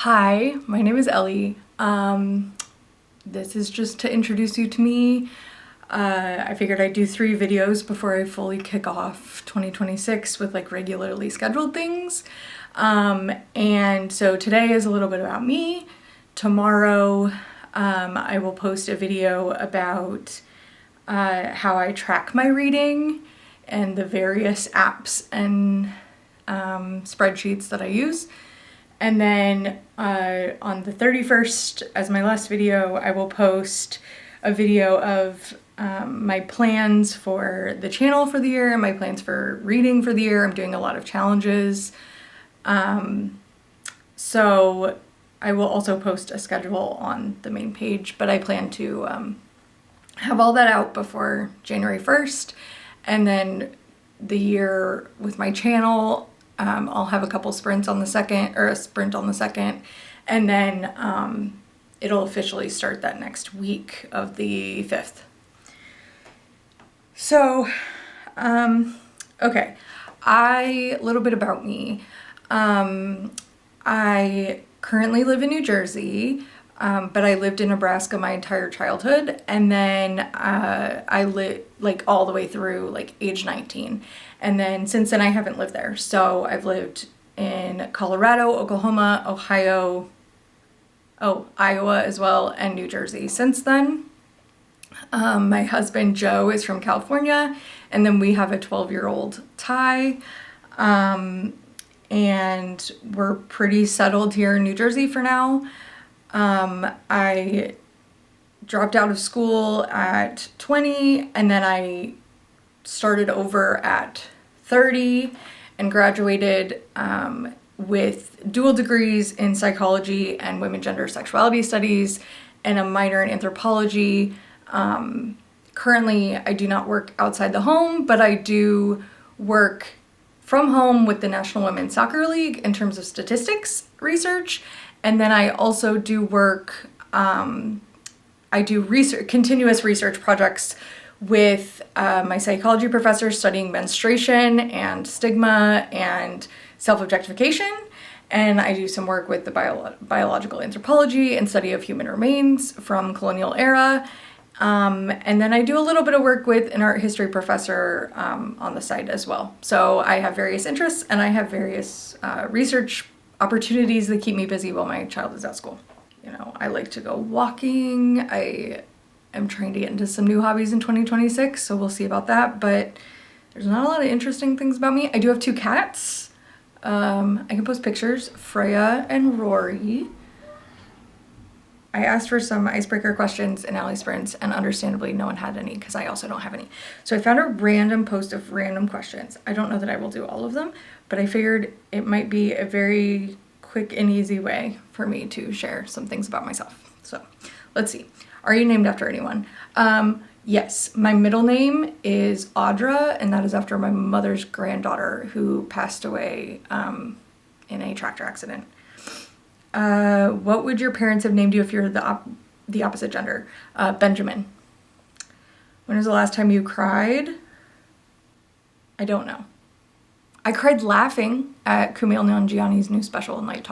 Hi, my name is Ellie. This is just to introduce you to me. I figured I'd do 3 videos before I fully kick off 2026 with like regularly scheduled things. And so today is a little bit about me. Tomorrow, I will post a video about how I track my reading and the various apps and spreadsheets that I use. And then on the 31st, as my last video, I will post a video of my plans for the channel for the year and my plans for reading for the year. I'm doing a lot of challenges. So I will also post a schedule on the main page, but I plan to have all that out before January 1st. And then the year with my channel, I'll have a couple sprints on the second, or a sprint on the second, and then it'll officially start that next week of the 5th. So, okay, a little bit about me. I currently live in New Jersey, but I lived in Nebraska my entire childhood, and then I lived like all the way through like age 19. And then since then I haven't lived there. So I've lived in Colorado, Oklahoma, Ohio, Iowa as well, and New Jersey since then. My husband Joe is from California, and then we have a 12-year-old Ty. And we're pretty settled here in New Jersey for now. I dropped out of school at 20, and then I started over at 30 and graduated with dual degrees in psychology and women, gender, sexuality studies and a minor in anthropology. Currently, I do not work outside the home, but I do work from home with the National Women's Soccer League in terms of statistics research. And then I also do work, I do continuous research projects with my psychology professor studying menstruation and stigma and self-objectification. And I do some work with the biological anthropology and study of human remains from colonial era. And then I do a little bit of work with an art history professor on the side as well. So I have various interests, and I have various research opportunities that keep me busy while my child is at school. You know, I like to go walking. I'm trying to get into some new hobbies in 2026, so we'll see about that, but there's not a lot of interesting things about me. I do have 2 cats. I can post pictures, Freya and Rory. I asked for some icebreaker questions in Alley Sprints, and understandably no one had any because I also don't have any. So I found a random post of random questions. I don't know that I will do all of them, but I figured it might be a very quick and easy way for me to share some things about myself. So let's see. Are you named after anyone? Yes, my middle name is Audra, and that is after my mother's granddaughter who passed away in a tractor accident. What would your parents have named you if you're the opposite gender? Benjamin. When was the last time you cried? I don't know. I cried laughing at Kumail Nanjiani's new special, Night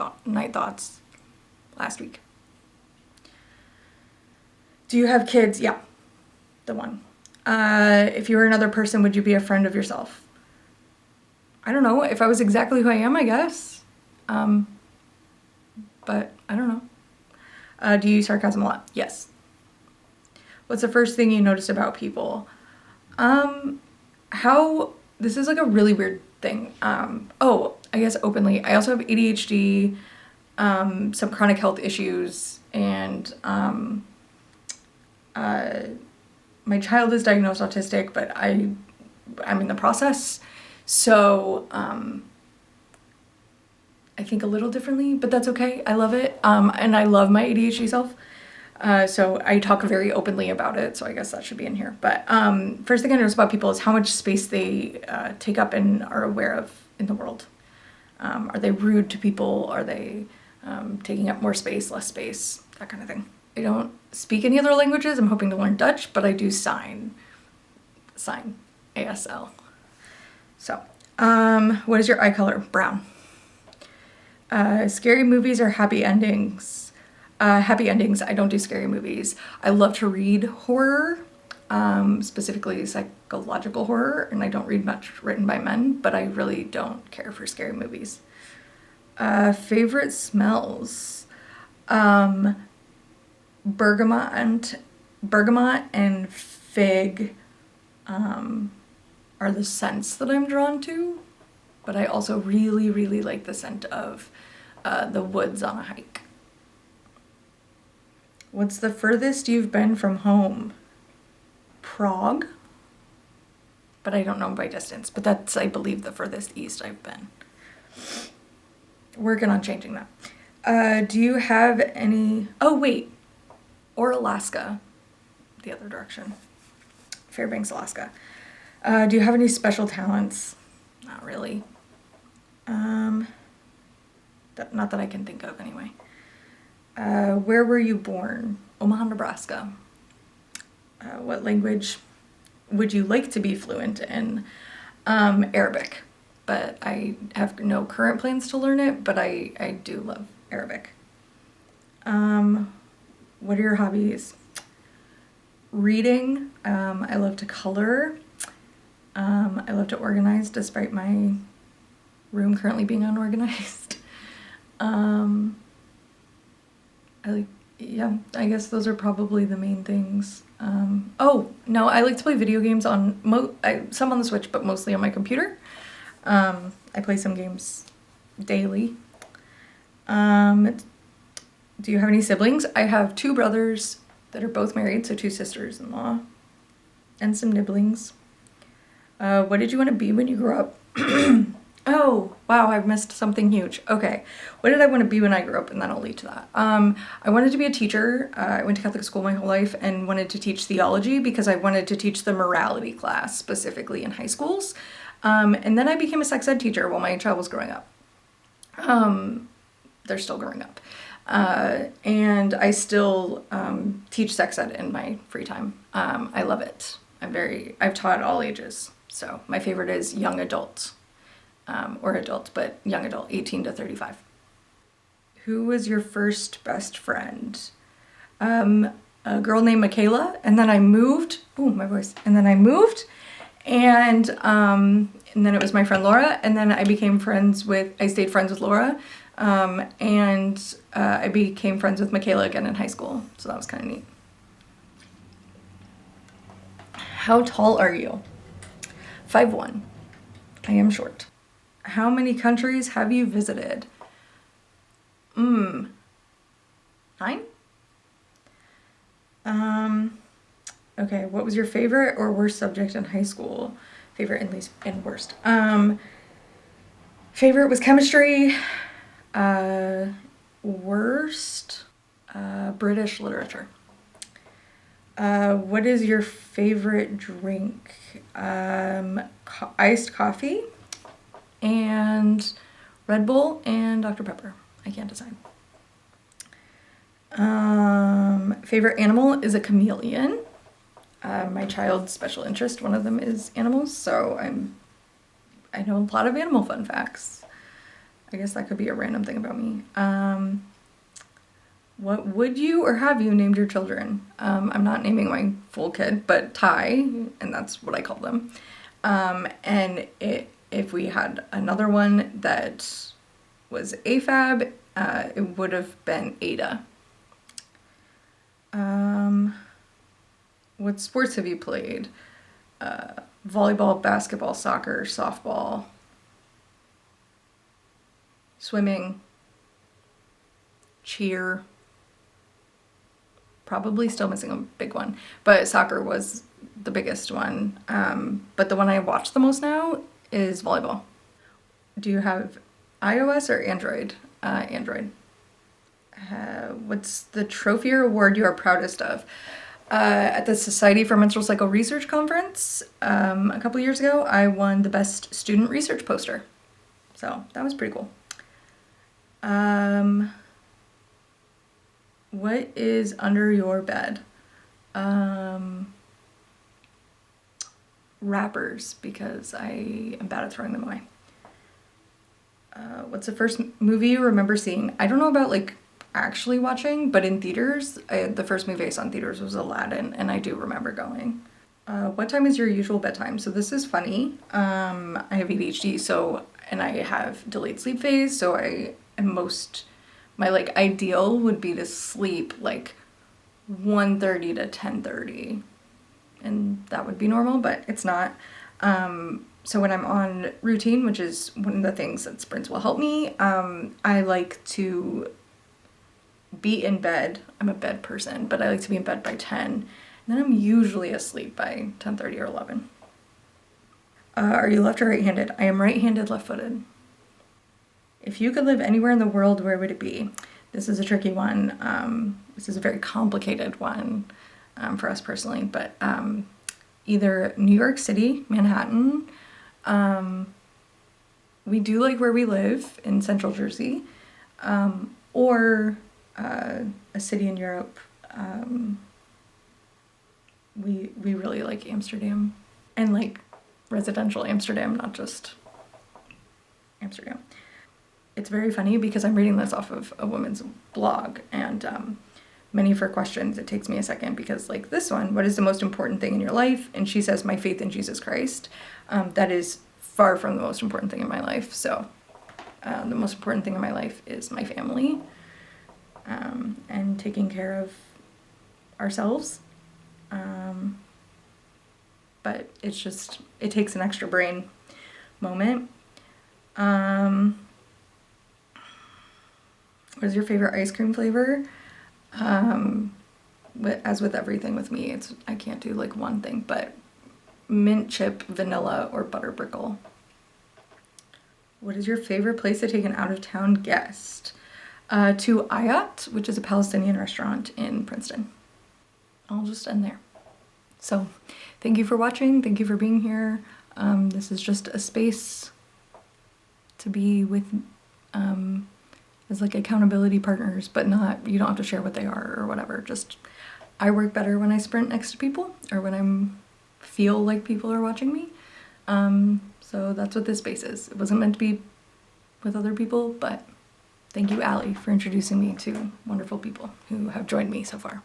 Thoughts, last week. Do you have kids? Yeah, the one. If you were another person, would you be a friend of yourself? I don't know. If I was exactly who I am, I guess. But I don't know. Do you use sarcasm a lot? Yes. What's the first thing you noticed about people? This is like a really weird thing. I guess openly. I also have ADHD, some chronic health issues, and my child is diagnosed autistic, but I'm in the process. So, I think a little differently, but that's okay. I love it. And I love my ADHD self. So I talk very openly about it. So I guess that should be in here. But first thing I notice about people is how much space they take up and are aware of in the world. Are they rude to people? Are they taking up more space, less space, that kind of thing. I don't speak any other languages. I'm hoping to learn Dutch, but I do sign, ASL. So what is your eye color? Brown. Scary movies or happy endings? Happy endings. I don't do scary movies. I love to read horror, specifically psychological horror, and I don't read much written by men, but I really don't care for scary movies. Favorite smells? Bergamot and fig are the scents that I'm drawn to, but I also really, really like the scent of the woods on a hike. What's the furthest you've been from home? Prague, but I don't know by distance, but that's, I believe, the furthest east I've been. Working on changing that. Do you have any, oh wait, or Alaska, the other direction, Fairbanks, Alaska. Do you have any special talents? Not really. Not that I can think of anyway. Where were you born? Omaha, Nebraska. What language would you like to be fluent in? Arabic, but I have no current plans to learn it, but I do love Arabic. What are your hobbies? Reading. I love to color. I love to organize despite my room currently being unorganized. I guess those are probably the main things. Oh, no, I like to play video games on, some on the Switch, but mostly on my computer. I play some games daily. Do you have any siblings? I have 2 brothers that are both married, so 2 sisters-in-law, and some nibblings. What did you want to be when you grew up? Oh, wow, I've missed something huge. Okay, what did I want to be when I grew up? And that'll lead to that. I wanted to be a teacher. I went to Catholic school my whole life and wanted to teach theology because I wanted to teach the morality class, specifically in high schools. And then I became a sex ed teacher while my child was growing up. They're still growing up. And I still teach sex ed in my free time. I love it. I've taught all ages. So my favorite is young adult, or adult, but young adult, 18 to 35. Who was your first best friend? A girl named Michaela, and then I moved, my voice, and then I moved, and then it was my friend Laura, and then I stayed friends with Laura, and I became friends with Michaela again in high school, so that was kind of neat. How tall are you? 5'1". I am short. How many countries have you visited? 9? Okay, what was your favorite or worst subject in high school? Favorite and least and worst. Favorite was chemistry. Worst, British literature. What is your favorite drink? Iced coffee and Red Bull and Dr. Pepper. I can't decide. Favorite animal is a chameleon. My child's special interest, one of them is animals, so I know a lot of animal fun facts. I guess that could be a random thing about me. What would you or have you named your children? I'm not naming my full kid, but Ty, and that's what I call them. And if we had another one that was AFAB, it would have been Ada. What sports have you played? Volleyball, basketball, soccer, softball, swimming, cheer. Probably still missing a big one, but soccer was the biggest one. But the one I watch the most now is volleyball. Do you have iOS or Android? Android. What's the trophy or award you are proudest of? At the Society for Menstrual Cycle Research Conference a couple years ago, I won the best student research poster. So that was pretty cool. What is under your bed? Wrappers, because I am bad at throwing them away. What's the first movie you remember seeing? I don't know about like actually watching, but in theaters, the first movie I saw in theaters was Aladdin, and I do remember going. What time is your usual bedtime? So this is funny. I have ADHD, and I have delayed sleep phase, so I am my like ideal would be to sleep like 1:30 to 10:30, and that would be normal, but it's not. So when I'm on routine, which is one of the things that sprints will help me, I like to be in bed. I'm a bed person, but I like to be in bed by 10. And then I'm usually asleep by 10:30 or 11. Are you left or right-handed? I am right-handed, left-footed. If you could live anywhere in the world, where would it be? This is a tricky one. This is a very complicated one for us personally, but either New York City, Manhattan. We do like where we live in Central Jersey, or a city in Europe. We really like Amsterdam, and like residential Amsterdam, not just Amsterdam. It's very funny because I'm reading this off of a woman's blog, and many of her questions, it takes me a second because like this one, what is the most important thing in your life? And she says, my faith in Jesus Christ. That is far from the most important thing in my life. So the most important thing in my life is my family, and taking care of ourselves. But it's just, it takes an extra brain moment. What is your favorite ice cream flavor? As with everything with me, I can't do like one thing, but mint chip, vanilla, or butter brickle. What is your favorite place to take an out-of-town guest? To Ayat, which is a Palestinian restaurant in Princeton. I'll just end there. So thank you for watching. Thank you for being here. This is just a space to be with as like accountability partners, but you don't have to share what they are or whatever. Just, I work better when I sprint next to people or when feel like people are watching me. So that's what this space is. It wasn't meant to be with other people, but thank you, Allie, for introducing me to wonderful people who have joined me so far.